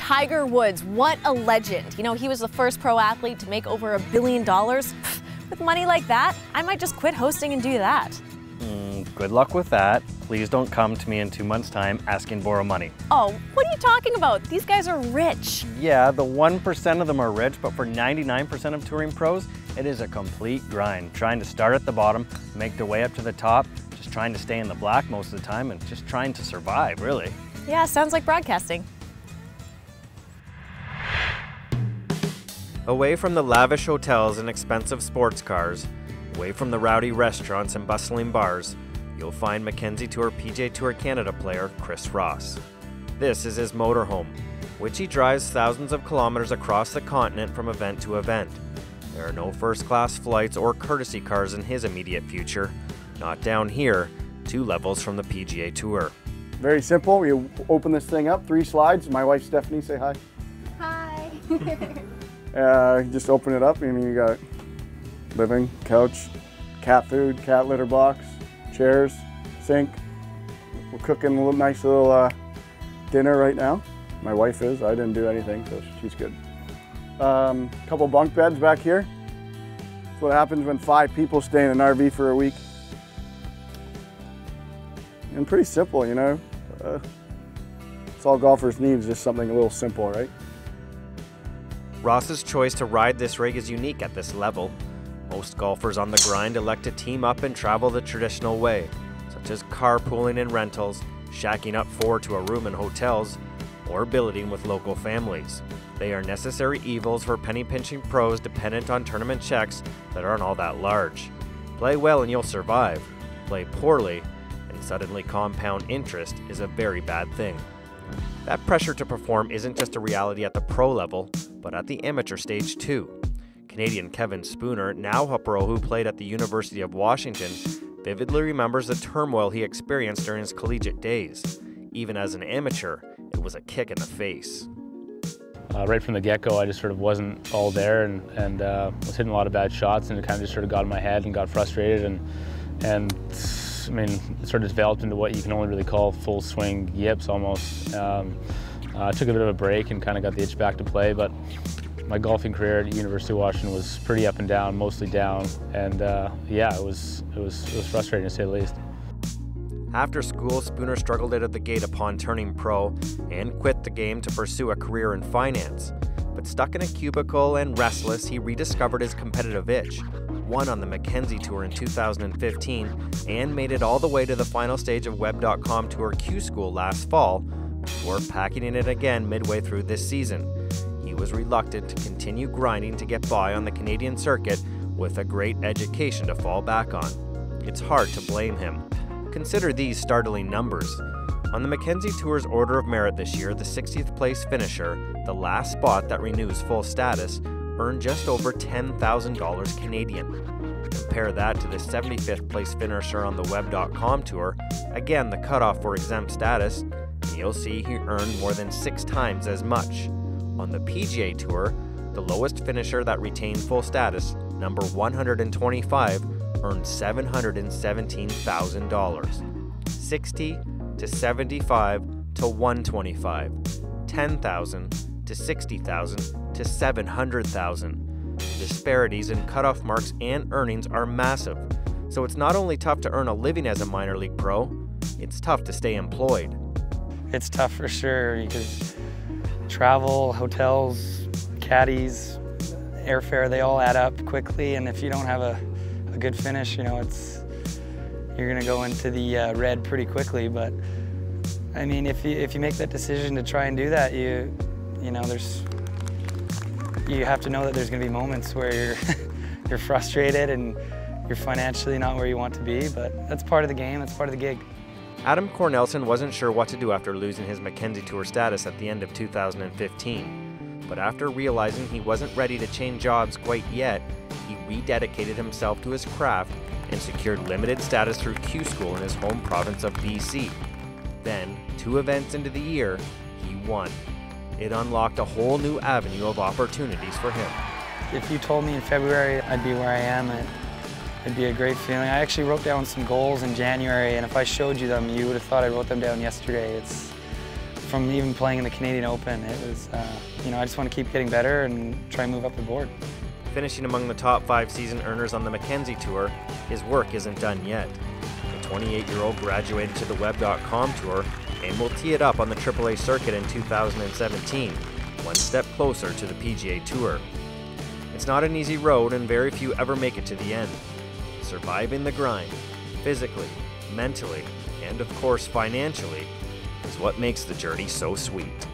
Tiger Woods, what a legend. You know, he was the first pro athlete to make over $1 billion. With money like that, I might just quit hosting and do that. Good luck with that. Please don't come to me in 2 months' time asking to borrow money. Oh, what are you talking about? These guys are rich. Yeah, the 1% of them are rich, but for 99% of touring pros, it is a complete grind. Trying to start at the bottom, make their way up to the top, just trying to stay in the black most of the time, and just trying to survive, really. Yeah, sounds like broadcasting. Away from the lavish hotels and expensive sports cars, away from the rowdy restaurants and bustling bars, you'll find Mackenzie Tour PGA Tour Canada player Chris Ross. This is his motorhome, which he drives thousands of kilometers across the continent from event to event. There are no first-class flights or courtesy cars in his immediate future, not down here, 2 levels from the PGA Tour. Very simple. You open this thing up, 3 slides. My wife Stephanie, say hi. Hi. Just open it up and you got living, couch, cat food, cat litter box, chairs, sink. We're cooking a nice little dinner right now. My wife is. I didn't do anything, so she's good. Couple bunk beds back here. That's what happens when 5 people stay in an RV for a week. And pretty simple, you know. It's all golfers need, is just something a little simple, right? Ross's choice to ride this rig is unique at this level. Most golfers on the grind elect to team up and travel the traditional way, such as carpooling in rentals, shacking up 4 to a room in hotels, or billeting with local families. They are necessary evils for penny-pinching pros dependent on tournament checks that aren't all that large. Play well and you'll survive. Play poorly, and suddenly compound interest is a very bad thing. That pressure to perform isn't just a reality at the pro level, but at the amateur stage too. Canadian Kevin Spooner, now a pro who played at the University of Washington, vividly remembers the turmoil he experienced during his collegiate days. Even as an amateur, it was a kick in the face. Right from the get-go, I just sort of wasn't all there and was hitting a lot of bad shots, and it kind of just sort of got in my head and got frustrated, and I mean, it sort of developed into what you can only really call full swing yips almost. I took a bit of a break and kind of got the itch back to play, but my golfing career at University of Washington was pretty up and down, mostly down, and yeah, it was frustrating to say the least. After school, Spooner struggled out of the gate upon turning pro and quit the game to pursue a career in finance. But stuck in a cubicle and restless, he rediscovered his competitive itch, won on the Mackenzie Tour in 2015, and made it all the way to the final stage of Web.com Tour Q School last fall, before packing in it again midway through this season. He was reluctant to continue grinding to get by on the Canadian circuit with a great education to fall back on. It's hard to blame him. Consider these startling numbers. On the Mackenzie Tour's Order of Merit this year, the 60th place finisher, the last spot that renews full status, earned just over $10,000 Canadian. Compare that to the 75th place finisher on the Web.com Tour, again the cutoff for exempt status, and you'll see he earned more than 6 times as much. On the PGA Tour, the lowest finisher that retained full status, number 125, earned $717,000. 60 to 75 to 125, 10,000 to 60,000 to 700,000. Disparities in cutoff marks and earnings are massive, so it's not only tough to earn a living as a minor league pro, it's tough to stay employed. It's tough for sure because travel, hotels, caddies, airfare, they all add up quickly, and if you don't have a good finish, you know, you're gonna go into the red pretty quickly. But I mean, if you make that decision to try and do that, you have to know that there's gonna be moments where you're frustrated and you're financially not where you want to be, but that's part of the game, that's part of the gig. Adam Cornelsen wasn't sure what to do after losing his Mackenzie Tour status at the end of 2015. But after realizing he wasn't ready to change jobs quite yet, he rededicated himself to his craft and secured limited status through Q School in his home province of BC. Then, 2 events into the year, he won. It unlocked a whole new avenue of opportunities for him. If you told me in February I'd be where I am, it'd be a great feeling. I actually wrote down some goals in January, and if I showed you them, you would have thought I wrote them down yesterday. from even playing in the Canadian Open. It was, you know, I just want to keep getting better and try and move up the board. Finishing among the top 5 season earners on the Mackenzie Tour, his work isn't done yet. The 28-year-old graduated to the Web.com Tour and will tee it up on the AAA circuit in 2017, one step closer to the PGA Tour. It's not an easy road and very few ever make it to the end. Surviving the grind, physically, mentally, and of course financially, is what makes the journey so sweet.